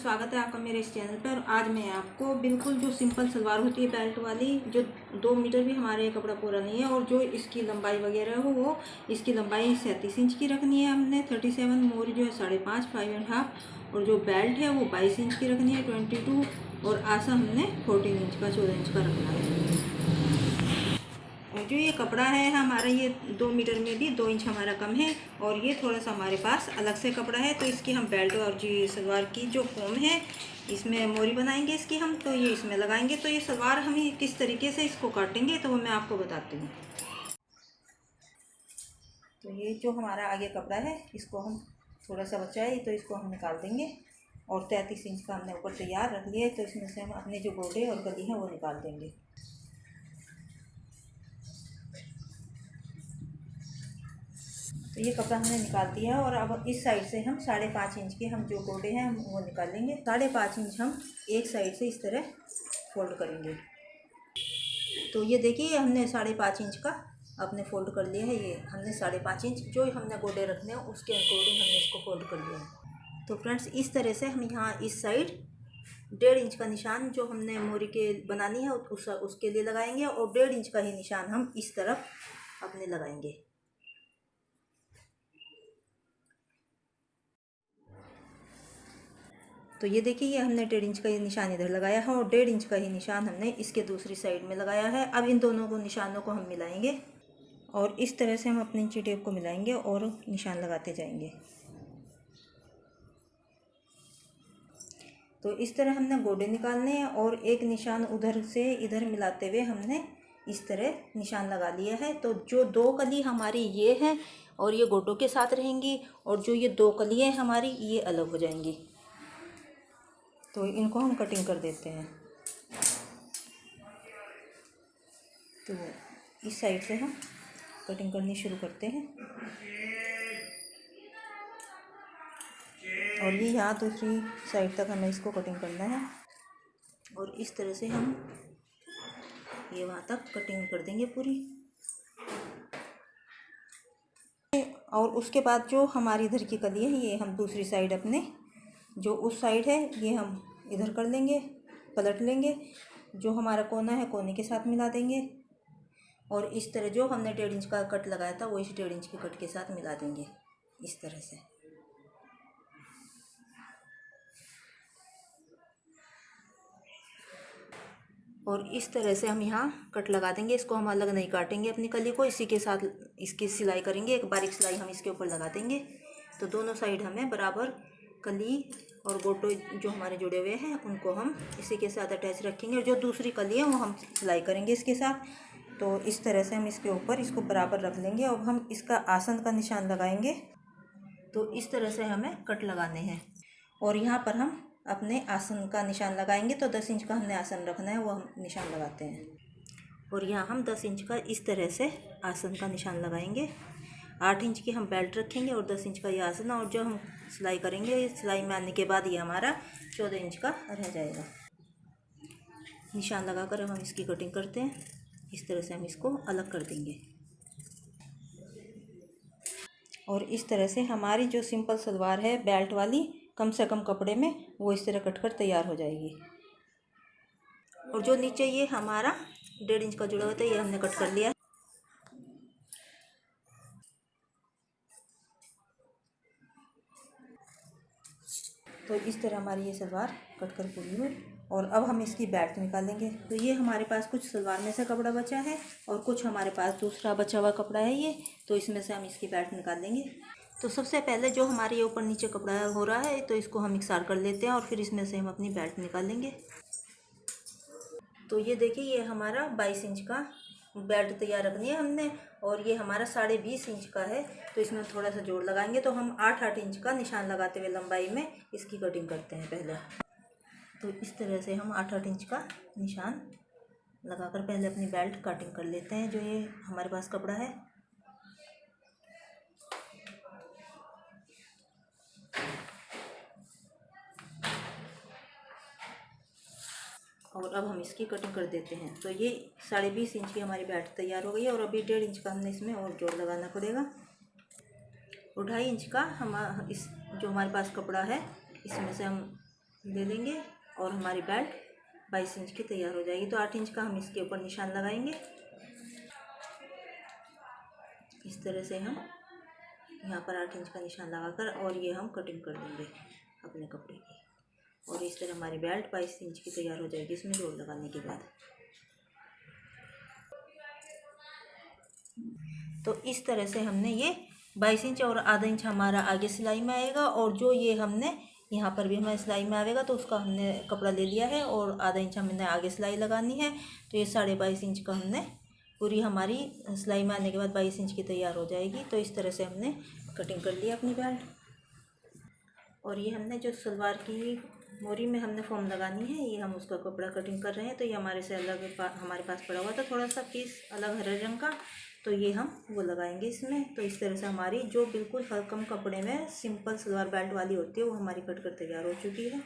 स्वागत है आपका मेरे इस चैनल पर। आज मैं आपको बिल्कुल जो सिंपल सलवार होती है बेल्ट वाली, जो 2 मीटर भी हमारे कपड़ा पूरा नहीं है और जो इसकी लंबाई वगैरह हो वो इसकी लंबाई 37 इंच की रखनी है हमने। 37, मोरी जो है 5.5 5.5 और जो बेल्ट है वो 22 इंच की रखनी है 22 और आसा हमने 14 इंच का 14 इंच का रखना है। और जो ये कपड़ा है हमारा, ये 2 मीटर में भी 2 इंच हमारा कम है और ये थोड़ा सा हमारे पास अलग से कपड़ा है, तो इसकी हम बेल्ट और जी सलवार की जो फॉर्म है इसमें मोरी बनाएंगे इसकी हम, तो ये इसमें लगाएंगे। तो ये सलवार हम किस तरीके से इसको काटेंगे तो वो मैं आपको बताती हूँ। तो ये जो हमारा आगे कपड़ा है इसको हम थोड़ा सा बचा है तो इसको हम निकाल देंगे और 33 इंच का हमने ऊपर तैयार रख लिया है, तो इसमें से हम अपने जो गोडे और गली हैं वो निकाल देंगे। तो ये कपड़ा हमने निकाल दिया और अब इस साइड से हम 5.5 इंच के हम जो गोडे हैं हम वो निकालेंगे। 5.5 इंच हम एक साइड से इस तरह फोल्ड करेंगे। तो ये देखिए हमने 5.5 इंच का अपने फोल्ड कर लिया है। ये हमने 5.5 इंच जो हमने गोडे रखने हैं उसके अकॉर्डिंग हमने इसको फोल्ड कर लिया है। तो फ्रेंड्स इस तरह से हम यहाँ इस साइड 1.5 इंच का निशान जो हमने मोरी के बनानी है उसके लिए लगाएंगे और 1.5 इंच का ही निशान हम इस तरफ अपने लगाएंगे। तो ये देखिए ये हमने 1.5 इंच का ये निशान इधर लगाया है और 1.5 इंच का ही निशान हमने इसके दूसरी साइड में लगाया है। अब इन दोनों को निशानों को हम मिलाएंगे और इस तरह से हम अपनी इंची टेप को मिलाएंगे और निशान लगाते जाएंगे। तो इस तरह हमने गोडे निकालने हैं और एक निशान उधर से इधर मिलाते हुए हमने इस तरह निशान लगा लिया है। तो जो 2 कली हमारी ये है और ये गोडों के साथ रहेंगी और जो ये 2 कलियाँ हमारी ये अलग हो जाएंगी। तो इनको हम कटिंग कर देते हैं। तो इस साइड से हम कटिंग करनी शुरू करते हैं और ये यहाँ दूसरी साइड तक हमें इसको कटिंग करना है और इस तरह से हम ये वहाँ तक कटिंग कर देंगे पूरी। और उसके बाद जो हमारी इधर की कली है ये हम दूसरी साइड अपने जो उस साइड है ये हम इधर कर लेंगे, पलट लेंगे। जो हमारा कोना है कोने के साथ मिला देंगे और इस तरह जो हमने 1.5 इंच का कट लगाया था वो इस 1.5 इंच के कट के साथ मिला देंगे इस तरह से। और इस तरह से हम यहाँ कट लगा देंगे। इसको हम अलग नहीं काटेंगे अपनी कली को, इसी के साथ इसकी सिलाई करेंगे। एक बारीक सिलाई हम इसके ऊपर लगा देंगे। तो दोनों साइड हमें बराबर कली और गोटो जो हमारे जुड़े हुए हैं उनको हम इसी के साथ अटैच रखेंगे और जो दूसरी कली है वो हम सिलाई करेंगे इसके साथ। तो इस तरह से हम इसके ऊपर इसको बराबर रख लेंगे और हम इसका आसन का निशान लगाएंगे। तो इस तरह से हमें कट लगाने हैं और यहाँ पर हम अपने आसन का निशान लगाएंगे। तो 10 इंच का हमने आसन रखना है वो हम निशान लगाते हैं और यहाँ हम 10 इंच का इस तरह से आसन का निशान लगाएंगे। 8 इंच की हम बेल्ट रखेंगे और 10 इंच का ये आसन, और जो हम सिलाई करेंगे सिलाई में आने के बाद ये हमारा 14 इंच का रह जाएगा। निशान लगाकर हम इसकी कटिंग करते हैं। इस तरह से हम इसको अलग कर देंगे और इस तरह से हमारी जो सिंपल सलवार है बेल्ट वाली कम से कम कपड़े में वो इस तरह कटकर तैयार हो जाएगी। और जो नीचे ये हमारा 1.5 इंच का जुड़ा हुआ था ये हमने कट कर लिया। तो इस तरह हमारी ये सलवार कटकर पूरी हुई और अब हम इसकी बेल्ट निकालेंगे। तो ये हमारे पास कुछ सलवार में से कपड़ा बचा है और कुछ हमारे पास दूसरा बचा हुआ कपड़ा है ये, तो इसमें से हम इसकी बेल्ट निकाल लेंगे। तो सबसे पहले जो हमारे ये ऊपर नीचे कपड़ा हो रहा है तो इसको हम इकसार कर लेते हैं और फिर इसमें से हम अपनी बेल्ट निकालेंगे। तो ये देखिए ये हमारा 22 इंच का बेल्ट तैयार रखनी है हमने और ये हमारा 20.5 इंच का है। तो इसमें थोड़ा सा जोड़ लगाएंगे। तो हम 8 इंच का निशान लगाते हुए लंबाई में इसकी कटिंग करते हैं पहले। तो इस तरह से हम 8 इंच का निशान लगाकर पहले अपनी बेल्ट कटिंग कर लेते हैं। जो ये हमारे पास कपड़ा है और अब हम इसकी कटिंग कर देते हैं। तो ये 20.5 इंच की हमारी बेल्ट तैयार हो गई है और अभी 1.5 इंच का हमने इसमें और जोड़ लगाना पड़ेगा। और 2.5 इंच का हम इस जो हमारे पास कपड़ा है इसमें से हम ले लेंगे और हमारी बेल्ट 22 इंच की तैयार हो जाएगी। तो 8 इंच का हम इसके ऊपर निशान लगाएंगे। इस तरह से हम यहाँ पर 8 इंच का निशान लगाकर और ये हम कटिंग कर देंगे अपने कपड़े की। और इस तरह हमारी बेल्ट 22 इंच की तैयार हो जाएगी इसमें जोड़ लगाने के बाद। तो इस तरह से हमने ये 22 इंच और आधा इंच हमारा आगे सिलाई में आएगा, और जो ये हमने यहाँ पर भी हमारे सिलाई में आएगा तो उसका हमने कपड़ा ले लिया है और आधा इंच हमने आगे सिलाई लगानी है। तो ये 22.5 इंच का हमने पूरी हमारी सिलाई में आने के बाद 22 इंच की तैयार हो जाएगी। तो इस तरह से हमने कटिंग कर लिया अपनी बेल्ट। और ये हमने जो सलवार की मोरी में हमने फॉर्म लगानी है, ये हम उसका कपड़ा कटिंग कर रहे हैं। तो ये हमारे से अलग हमारे पास पड़ा हुआ था थोड़ा सा पीस अलग हरे रंग का, तो ये हम वो लगाएंगे इसमें। तो इस तरह से हमारी जो बिल्कुल हर कम कपड़े में सिंपल सलवार बेल्ट वाली होती है वो हमारी कट कर तैयार हो चुकी है।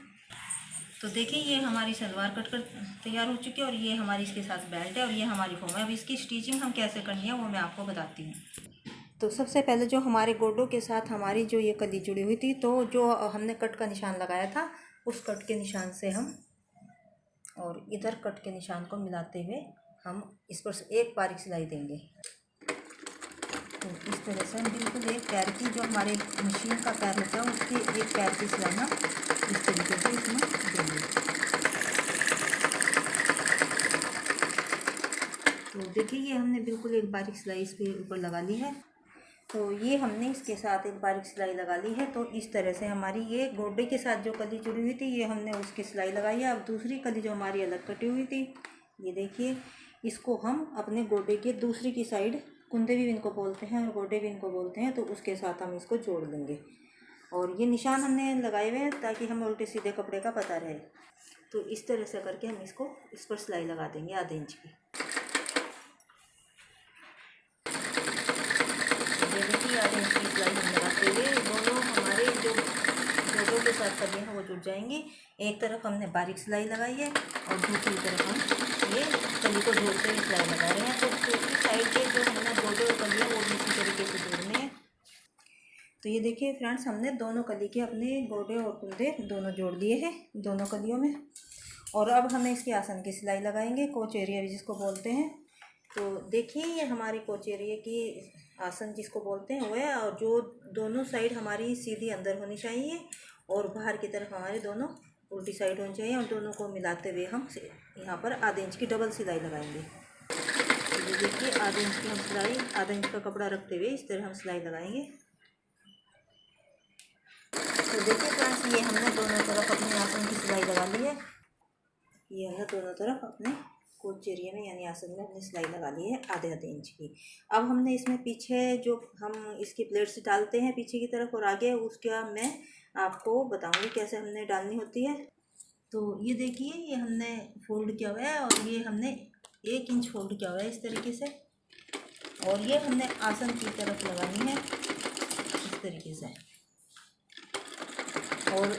तो देखिए ये हमारी सलवार कट कर तैयार हो चुकी है और ये हमारी इसके साथ बेल्ट है और ये हमारी फॉर्म है। अब इसकी स्टिचिंग हम कैसे करनी है वो मैं आपको बताती हूँ। तो सबसे पहले जो हमारे गोडों के साथ हमारी जो ये कली जुड़ी हुई थी, तो जो हमने कट का निशान लगाया था उस कट के निशान से हम और इधर कट के निशान को मिलाते हुए हम इस पर एक बारीक सिलाई देंगे। तो इस तरह से हम बिल्कुल एक पैर की, जो हमारे मशीन का पैर होता है उसकी एक पैर की सिलाई हम इस तरीके से इसमें देंगे। तो देखिए ये हमने बिल्कुल एक बारीक सिलाई इसके ऊपर लगा ली है। तो ये हमने इसके साथ एक बारीक सिलाई लगा ली है। तो इस तरह से हमारी ये गोडे के साथ जो कली जुड़ी हुई थी ये हमने उसकी सिलाई लगाई है। अब दूसरी कली जो हमारी अलग कटी हुई थी, ये देखिए, इसको हम अपने गोडे के दूसरी की साइड, कुंदे भी इनको बोलते हैं और गोडे भी इनको बोलते हैं, तो उसके साथ हम इसको जोड़ लेंगे। और ये निशान हमने लगाए हुए हैं ताकि हमें उल्टे सीधे कपड़े का पता रहे। तो इस तरह से करके हम इसको इस पर सिलाई लगा देंगे आधे इंच की। देखिए आधे इंच की सिलाई हम लगाते हुए दोनों हमारे जो गोडों के साथ कली हैं वो जुड़ जाएंगी। एक तरफ हमने बारीक सिलाई लगाई है और दूसरी तरफ हम ये कली को जोड़ते हुए सिलाई लगा रहे हैं। तो दूसरी साइड के जो हमने गोडे और कली है वो भी इसी तरीके से जोड़ने हैं। तो ये देखिए फ्रेंड्स, हमने दोनों कली के अपने गोडे और कुंदे दोनों जोड़ दिए हैं दोनों कलियों में। और अब हमें इसके आसन की सिलाई लगाएंगे, कोच एरिया भी जिसको बोलते हैं। तो देखिए ये हमारी कोच एरिया की आसन जिसको बोलते हैं वो है, और जो दोनों साइड हमारी सीधी अंदर होनी चाहिए और बाहर की तरफ हमारे दोनों उल्टी साइड होनी चाहिए। और दोनों को मिलाते हुए हम यहाँ पर आधे इंच की डबल सिलाई लगाएंगे। तो देखिए आधे इंच की हम सिलाई, आधा इंच का कपड़ा रखते हुए इस तरह हम सिलाई लगाएंगे। तो देखिए फ्रेंड्स, ये हमने दोनों तरफ अपने आसन की सिलाई लगा ली है। ये हमने दोनों तरफ अपने कोच एरिया में यानी आसन में हमने सिलाई लगा ली है आधे आधे इंच की। अब हमने इसमें पीछे जो हम इसकी प्लेट्स डालते हैं पीछे की तरफ और आगे, उसका मैं आपको बताऊंगी कैसे हमने डालनी होती है। तो ये देखिए ये हमने फोल्ड किया हुआ है और ये हमने 1 इंच फोल्ड किया हुआ है इस तरीके से, और ये हमने आसन की तरफ लगानी है इस तरीके से। और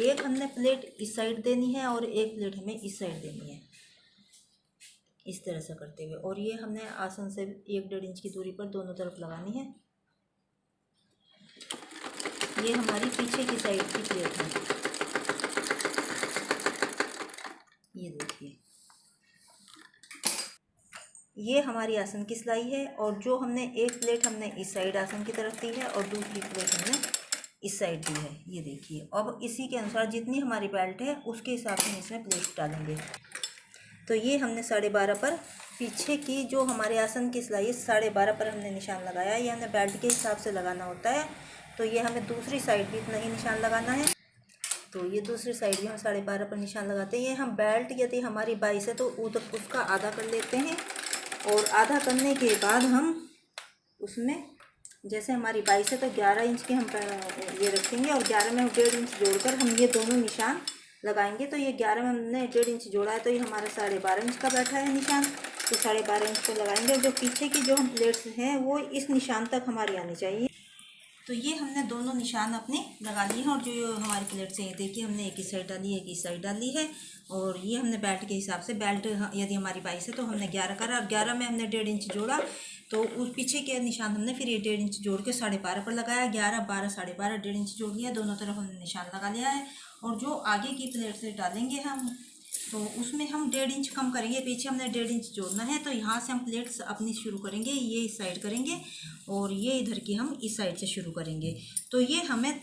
एक हमने प्लेट इस साइड देनी है और एक प्लेट हमें इस साइड देनी है इस तरह से करते हुए। और ये हमने आसन से 1-1.5 इंच की दूरी पर दोनों तरफ लगानी है। ये हमारी पीछे की साइड की प्लेट है, ये देखिए ये हमारी आसन की सिलाई है। और जो हमने एक प्लेट हमने इस साइड आसन की तरफ दी है और दूसरी प्लेट हमने इस साइड दी है, ये देखिए। अब इसी के अनुसार जितनी हमारी बेल्ट है उसके हिसाब से इसमें प्लेट डालेंगे। तो ये हमने 12.5 पर पीछे की जो हमारे आसन की सिलाई है 12.5 पर हमने निशान लगाया है। ये हमें बेल्ट के हिसाब से लगाना होता है। तो ये हमें दूसरी साइड भी इतना ही निशान लगाना है। तो ये दूसरी साइड भी हम 12.5 पर निशान लगाते हैं। ये हम बेल्ट यदि हमारी 22 है तो उधर उसका आधा कर लेते हैं, और आधा करने के बाद हम उसमें जैसे हमारी 22 है तो 11 इंच के हम ये रखेंगे और 11 में 1.5 इंच जोड़कर हम ये दोनों निशान लगाएंगे। तो ये 11 में हमने 1.5 इंच जोड़ा है तो ये हमारा 12.5 इंच का बैठा है निशान। तो 12.5 इंच को लगाएंगे और जो पीछे की जो हम प्लेट्स हैं वो इस निशान तक हमारी आनी चाहिए। तो ये हमने दोनों निशान अपने लगा लिए हैं। और जो हमारी प्लेट्स हैं देखिए हमने एक इस साइड डाली है, एक इस साइड डाली है। और ये हमने बेल्ट के हिसाब से, बेल्ट यदि हमारी 22 है तो हमने 11 करा, और 11 में हमने 1.5 इंच जोड़ा। तो उस पीछे के निशान हमने फिर 1.5 इंच जोड़ के 12.5 पर लगाया। 11, 12, 12.5, 1.5 इंच जोड़ लिया, दोनों तरफ हमने निशान लगा लिया है। और जो आगे की प्लेट से डालेंगे हम, तो उसमें हम 1.5 इंच कम करेंगे। पीछे हमने 1.5 इंच जोड़ना है, तो यहाँ से हम प्लेट्स अपनी शुरू करेंगे, ये इस साइड करेंगे और ये इधर की हम इस साइड से शुरू करेंगे। तो ये हमें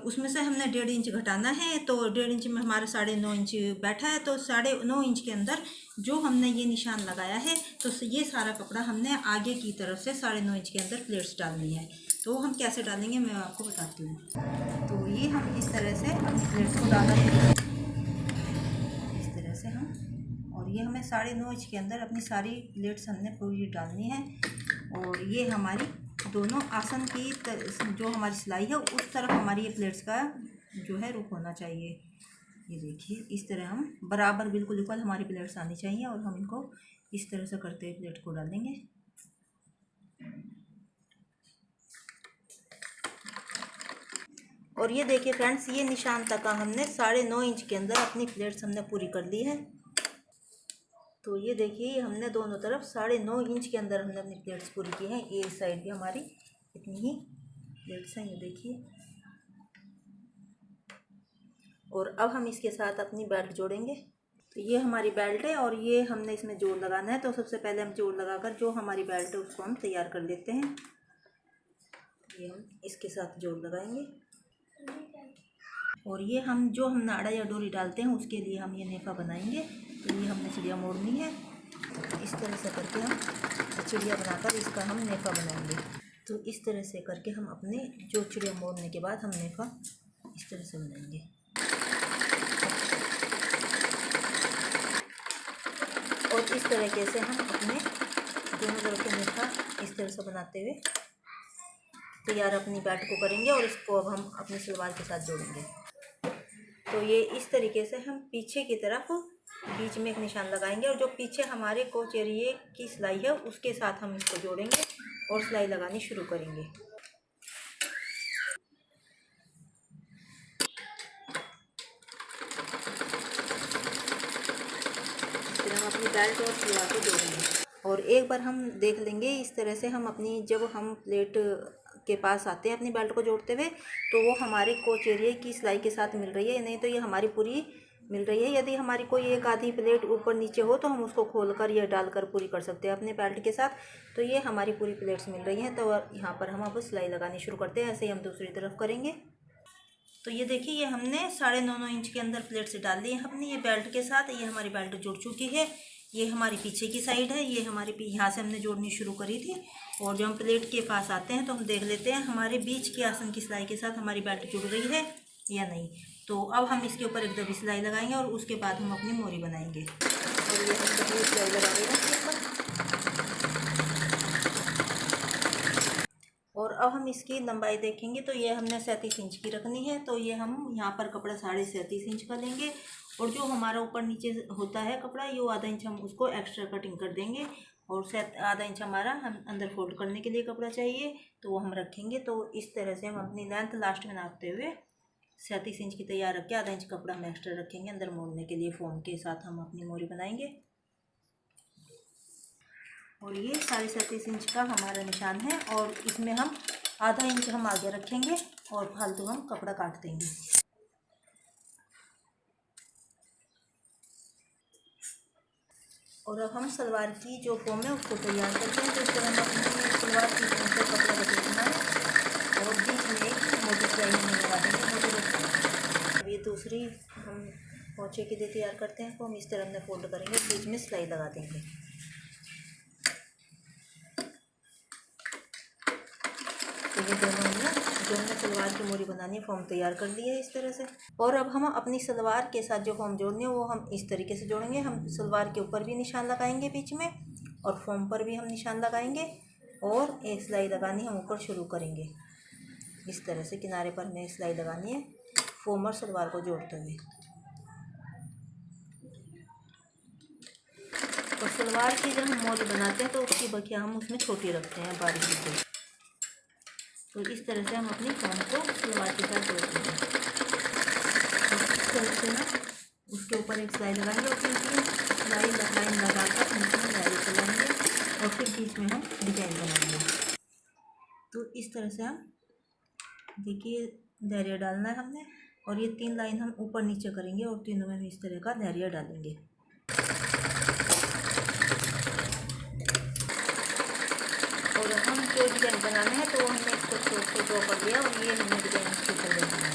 उसमें से हमने 1.5 इंच घटाना है, तो 1.5 इंच में हमारा 9.5 इंच बैठा है, तो 9.5 इंच के अंदर जो हमने ये निशान लगाया है, तो ये सारा कपड़ा हमने आगे की तरफ से 9.5 इंच के अंदर प्लेट्स डालनी है। तो हम कैसे डालेंगे मैं आपको बताती हूँ। तो ये हम इस तरह से अपनी प्लेट्स को डाल देंगे, इस तरह से हम, और ये हमें 9.5 इंच के अंदर अपनी सारी प्लेट्स हमने पूरी डालनी है। और ये हमारी दोनों आसन की जो हमारी सिलाई है उस तरफ हमारी ये प्लेट्स का जो है रुख होना चाहिए। ये देखिए इस तरह हम बराबर बिल्कुल इक्वल हमारी प्लेट्स आनी चाहिए, और हम इनको इस तरह से करते हुए प्लेट को डालेंगे। और ये देखिए फ्रेंड्स, ये निशान तक हमने 9.5 इंच के अंदर अपनी प्लेट्स हमने पूरी कर ली है। तो ये देखिए हमने दोनों तरफ 9.5 इंच के अंदर हमने अपनी प्लेट्स पूरी की हैं। ये साइड भी हमारी इतनी ही प्लेट्स हैं, ये देखिए। और अब हम इसके साथ अपनी बेल्ट जोड़ेंगे। तो ये हमारी बेल्ट है और ये हमने इसमें जोड़ लगाना है। तो सबसे पहले हम जोड़ लगाकर जो हमारी बेल्ट है उसको हम तैयार कर लेते हैं। ये हम इसके साथ जोड़ लगाएंगे, और ये हम जो हम नाड़ा या डोरी डालते हैं उसके लिए हम ये नेफा बनाएंगे। तो ये हमने चिड़िया मोड़नी है, इस तरह से करके हम चिड़िया बनाकर इसका हम नेफा बनाएंगे। तो इस तरह से करके हम अपने जो चिड़िया मोड़ने के बाद हम नेफा इस तरह से बनाएंगे। और इस तरीके से हम अपने दोनों तरफ के नेफा इस तरह से बनाते हुए तैयार अपनी बेल्ट को करेंगे, और इसको अब हम अपनी सलवार के साथ जोड़ेंगे। तो ये इस तरीके से हम पीछे की तरफ बीच में एक निशान लगाएंगे, और जो पीछे हमारे कोच एरिए की सिलाई है उसके साथ हम इसको जोड़ेंगे और सिलाई लगानी शुरू करेंगे। फिर हम अपनी बेल्ट और सलवार को जोड़ेंगे, और एक बार हम देख लेंगे इस तरह से हम अपनी, जब हम प्लेट के पास आते हैं अपनी बेल्ट को जोड़ते हुए, तो वो हमारे कोच एरिया की सिलाई के साथ मिल रही है, नहीं तो ये हमारी पूरी मिल रही है। यदि हमारी कोई एक आधी प्लेट ऊपर नीचे हो तो हम उसको खोलकर या डालकर पूरी कर सकते हैं अपने बेल्ट के साथ। तो ये हमारी पूरी प्लेट्स मिल रही हैं। तो यहाँ पर हम अब सिलाई लगानी शुरू करते हैं। ऐसे ही हम दूसरी तरफ करेंगे। तो ये देखिए ये हमने 9.5 इंच के अंदर प्लेट्स डाल दी है अपनी ये बेल्ट के साथ। ये हमारी बेल्ट जुड़ चुकी है। ये हमारी पीछे की साइड है, ये हमारी यहाँ से हमने जोड़नी शुरू करी थी। और जब हम प्लेट के पास आते हैं तो हम देख लेते हैं हमारे बीच के आसन की सिलाई के साथ हमारी बेल्ट जुड़ रही है या नहीं। तो अब हम इसके ऊपर एक दबी सिलाई लगाएंगे और उसके बाद हम अपनी मोरी बनाएंगे। और ये हम दबी सिलाई लगा देंगे। और अब हम इसकी लंबाई देखेंगे तो ये हमने 37 इंच की रखनी है। तो ये हम यहाँ पर कपड़ा 37.5 इंच का लेंगे, और जो हमारा ऊपर नीचे होता है कपड़ा ये आधा इंच हम उसको एक्स्ट्रा कटिंग कर देंगे, और आधा इंच हमारा हम अंदर फोल्ड करने के लिए कपड़ा चाहिए तो वो हम रखेंगे। तो इस तरह से हम अपनी लेंथ लास्ट में नापते हुए 37 इंच की तैयार रख के आधा इंच कपड़ा हम एक्स्ट्रा रखेंगे अंदर मोड़ने के लिए। फोम के साथ हम अपनी मोरी बनाएंगे। और ये 37.5 इंच का हमारा निशान है, और इसमें हम आधा इंच हम आगे रखेंगे और फालतू हम कपड़ा काट देंगे। और अब हम सलवार की जो फॉर्म है उसको तैयार करते हैं। तो इस तरह हम अपनी सलवार की फॉर्म से कपड़ा बदलना है, और बीच में एक मोटी सिलाई हमें लगा देंगे। अब ये दूसरी हम पोंछे के लिए तैयार करते हैं, तो हम इस तरह हमने फोल्ड करेंगे, बीच में सिलाई लगा देंगे। तो ये दोनों हमने जो हमने सलवार की मोरी बनानी है फॉर्म तैयार कर ली है इस तरह से। और अब हम अपनी सलवार के साथ जो फॉर्म जोड़नी है वो हम इस तरीके से जोड़ेंगे। हम सलवार के ऊपर भी निशान लगाएंगे बीच में, और फॉर्म पर भी हम निशान लगाएंगे, और एक सिलाई लगानी हम ऊपर शुरू करेंगे। इस तरह से किनारे पर हमें सिलाई लगानी है फॉर्म और सलवार को जोड़ते हुए। और सलवार की जब हम मोरी बनाते हैं तो उसकी बखिया हम उसमें छोटी रखते हैं बारीक। तो इस तरह से हम अपनी फॉर्म को सलवार के साथ जोड़ते हैं। इस तरह से ना उसके ऊपर एक सिलाई लगाएंगे, और फिर सिलाई लाइन लगाकर हम इसमें डायरी चलाएंगे, और फिर बीच में हम डिजाइन बनाएंगे। तो इस तरह से हम देखिए दायरा डालना है हमने, और ये 3 लाइन हम ऊपर नीचे करेंगे और तीनों में हम इस तरह का धैर्य डालेंगे। और हम जो डिजाइन बनाना है तो हमने इसको छोटे से ड्रॉ कर दिया और ये हमने डिजाइन इसके ऊपर बनाना है।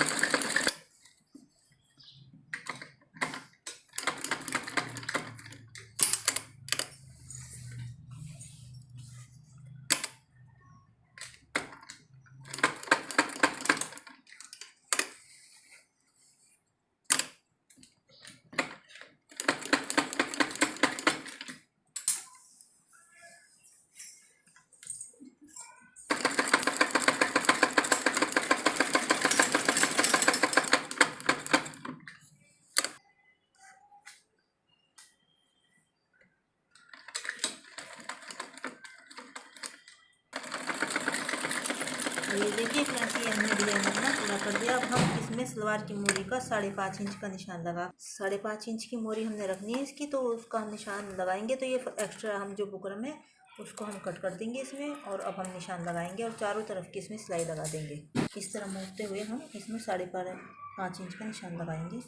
ये देखिए फ्रेंड्स, ये हमने डिजाइन अपना पूरा कर दिया। अब हम इसमें सलवार की मोरी का 5.5 इंच का निशान लगा 5.5 इंच की मोरी हमने रखनी है इसकी, तो उसका हम निशान लगाएंगे। तो ये एक्स्ट्रा हम जो बुकरम है उसको हम कट कर देंगे इसमें, और अब हम निशान लगाएंगे और चारों तरफ की इसमें सिलाई लगा देंगे। इस तरह मोड़ते हुए हम इसमें 5.5 इंच का निशान लगाएंगे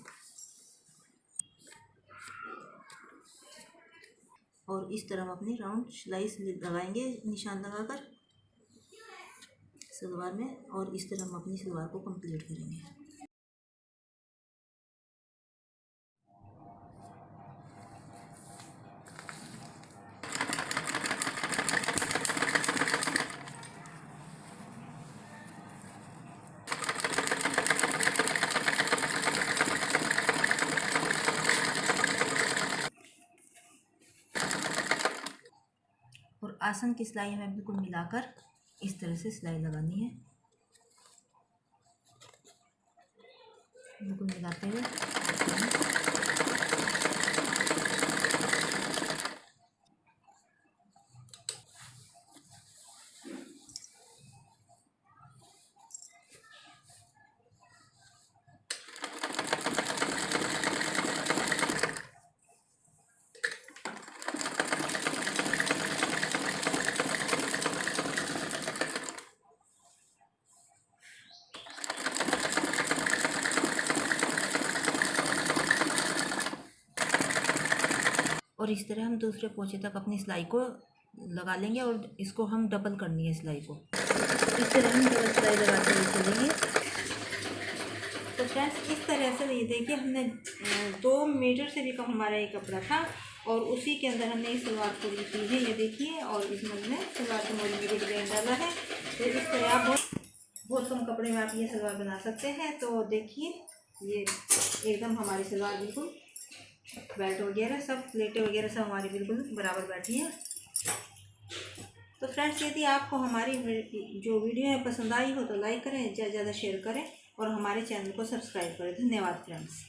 और इस तरह हम अपनी राउंड सिलाई लगाएंगे निशान लगाकर सलवार में, और इस तरह हम अपनी सलवार को कंप्लीट करेंगे। और आसन की सिलाई हमें बिल्कुल मिलाकर इस तरह से सिलाई लगानी है, बिल्कुल मिलाते हुए। और इस तरह हम दूसरे पोंचे तक अपनी सिलाई को लगा लेंगे और इसको हम डबल करनी है सिलाई को। इस तरह हम डबल सिलाई लगाते हुए चलेंगे। तो फ्रेंड्स, इस तरह से ये देखिए, हमने 2 मीटर से भी कम हमारा ये कपड़ा था और उसी के अंदर हमने इस सलवार पूरी की है, ये देखिए। और इसमें हमने सलवार की मोरी में भी डिजाइन डाला है। तो इस तरह आप बहुत कम कपड़े में आप ये सलवार बना सकते हैं। तो देखिए, ये एकदम हमारी सलवार बिल्कुल बेल्ट वगैरह सब, प्लेटें वगैरह सब हमारी बिल्कुल बराबर बैठी हैं। तो फ्रेंड्स, यदि आपको हमारी जो वीडियो है पसंद आई हो तो लाइक करें, ज़्यादा से ज़्यादा शेयर करें और हमारे चैनल को सब्सक्राइब करें। धन्यवाद फ्रेंड्स।